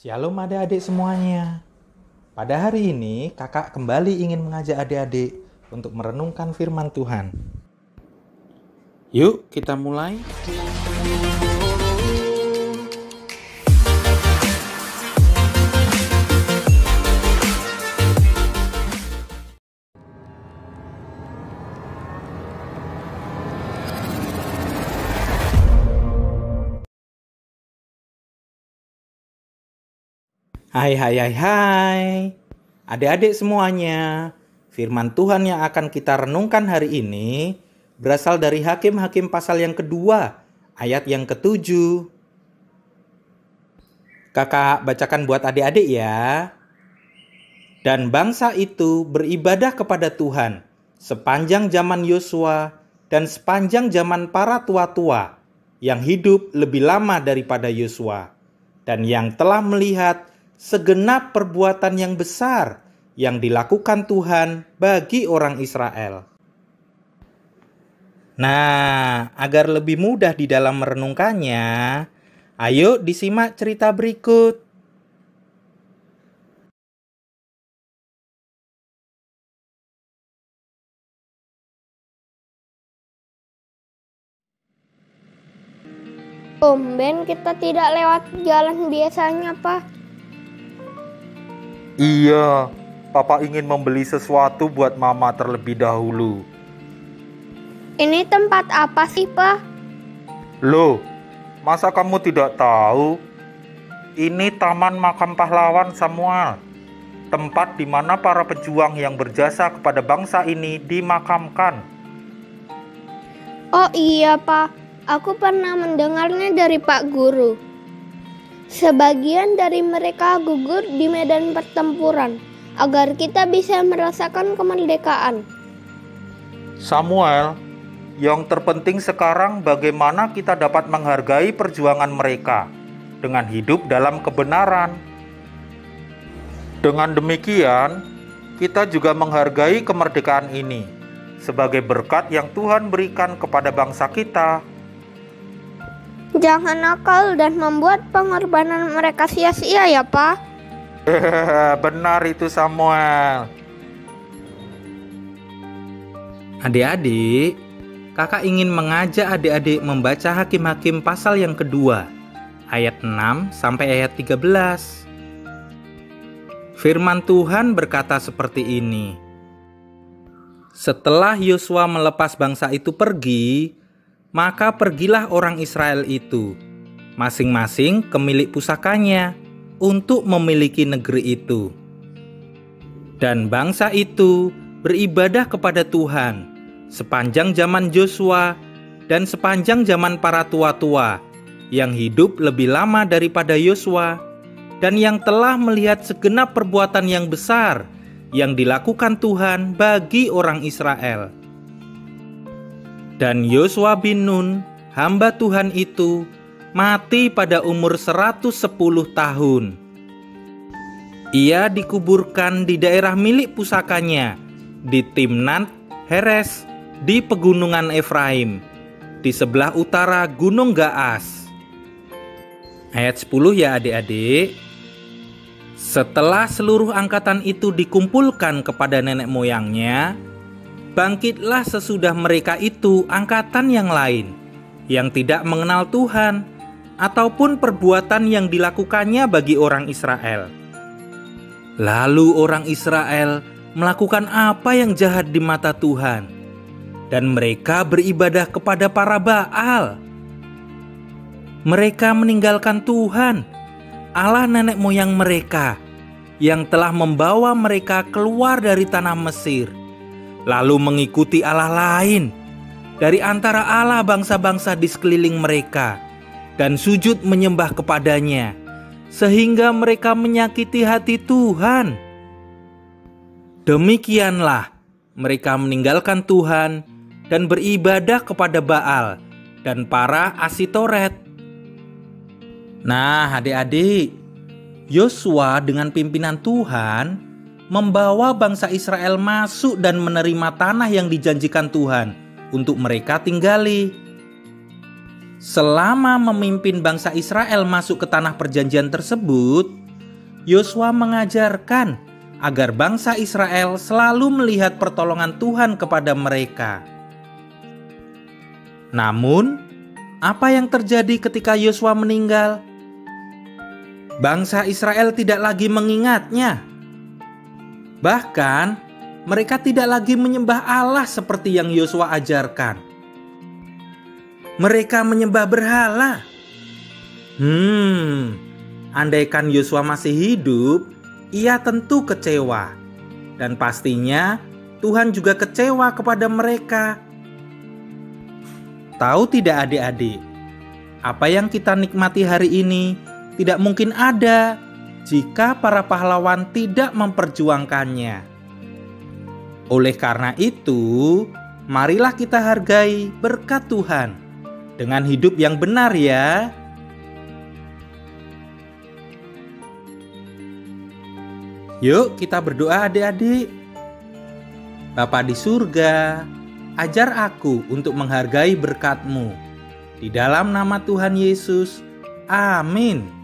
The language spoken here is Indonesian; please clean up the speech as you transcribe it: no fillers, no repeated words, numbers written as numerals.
Shalom adik-adik semuanya. Pada hari ini kakak kembali ingin mengajak adik-adik untuk merenungkan firman Tuhan. Yuk kita mulai. Hai. Adik-adik semuanya, firman Tuhan yang akan kita renungkan hari ini berasal dari Hakim-Hakim pasal yang kedua, ayat yang ke-7. Kakak bacakan buat adik-adik ya. Dan bangsa itu beribadah kepada Tuhan sepanjang zaman Yosua dan sepanjang zaman para tua-tua yang hidup lebih lama daripada Yosua dan yang telah melihat segenap perbuatan yang besar yang dilakukan Tuhan bagi orang Israel. Nah, agar lebih mudah di dalam merenungkannya, ayo disimak cerita berikut. Tumben kita tidak lewat jalan biasanya, Pak. Iya, Papa ingin membeli sesuatu buat Mama terlebih dahulu. Ini tempat apa sih, Pak? Loh, masa kamu tidak tahu? Ini Taman Makam Pahlawan Samuel, tempat di mana para pejuang yang berjasa kepada bangsa ini dimakamkan. Oh iya, Pak. Aku pernah mendengarnya dari Pak Guru. Sebagian dari mereka gugur di medan pertempuran agar kita bisa merasakan kemerdekaan. Samuel, yang terpenting sekarang bagaimana kita dapat menghargai perjuangan mereka dengan hidup dalam kebenaran. Dengan demikian, kita juga menghargai kemerdekaan ini sebagai berkat yang Tuhan berikan kepada bangsa kita. Jangan nakal dan membuat pengorbanan mereka sia-sia ya, Pak. Benar itu Samuel. Adik-adik, kakak ingin mengajak adik-adik membaca Hakim-Hakim pasal yang kedua, ayat 6 sampai ayat 13. Firman Tuhan berkata seperti ini. Setelah Yosua melepas bangsa itu pergi, maka pergilah orang Israel itu, masing-masing ke milik pusakanya, untuk memiliki negeri itu. Dan bangsa itu beribadah kepada Tuhan sepanjang zaman Yosua dan sepanjang zaman para tua-tua yang hidup lebih lama daripada Yosua dan yang telah melihat segenap perbuatan yang besar yang dilakukan Tuhan bagi orang Israel. Dan Yosua bin Nun, hamba Tuhan itu, mati pada umur 110 tahun. Ia dikuburkan di daerah milik pusakanya, di Timnat Heres, di pegunungan Efraim, di sebelah utara Gunung Gaas. Ayat 10 ya adik-adik. Setelah seluruh angkatan itu dikumpulkan kepada nenek moyangnya, bangkitlah sesudah mereka itu angkatan yang lain, yang tidak mengenal Tuhan, ataupun perbuatan yang dilakukannya bagi orang Israel. Lalu orang Israel melakukan apa yang jahat di mata Tuhan, dan mereka beribadah kepada para Baal. Mereka meninggalkan Tuhan, Allah nenek moyang mereka, yang telah membawa mereka keluar dari tanah Mesir, lalu mengikuti Allah lain dari antara Allah bangsa-bangsa di sekeliling mereka dan sujud menyembah kepadanya, sehingga mereka menyakiti hati Tuhan. Demikianlah mereka meninggalkan Tuhan dan beribadah kepada Baal dan para Asitoret. Nah adik-adik, Yosua dengan pimpinan Tuhan membawa bangsa Israel masuk dan menerima tanah yang dijanjikan Tuhan untuk mereka tinggali. Selama memimpin bangsa Israel masuk ke tanah perjanjian tersebut, Yosua mengajarkan agar bangsa Israel selalu melihat pertolongan Tuhan kepada mereka. Namun, apa yang terjadi ketika Yosua meninggal? Bangsa Israel tidak lagi mengingatnya. Bahkan, mereka tidak lagi menyembah Allah seperti yang Yosua ajarkan. Mereka menyembah berhala. Andaikan Yosua masih hidup, ia tentu kecewa. Dan pastinya Tuhan juga kecewa kepada mereka. Tahu tidak adik-adik, apa yang kita nikmati hari ini tidak mungkin ada jika para pahlawan tidak memperjuangkannya. Oleh karena itu, marilah kita hargai berkat Tuhan dengan hidup yang benar ya. Yuk kita berdoa adik-adik. Bapa di surga, ajar aku untuk menghargai berkat-Mu. Di dalam nama Tuhan Yesus, amin.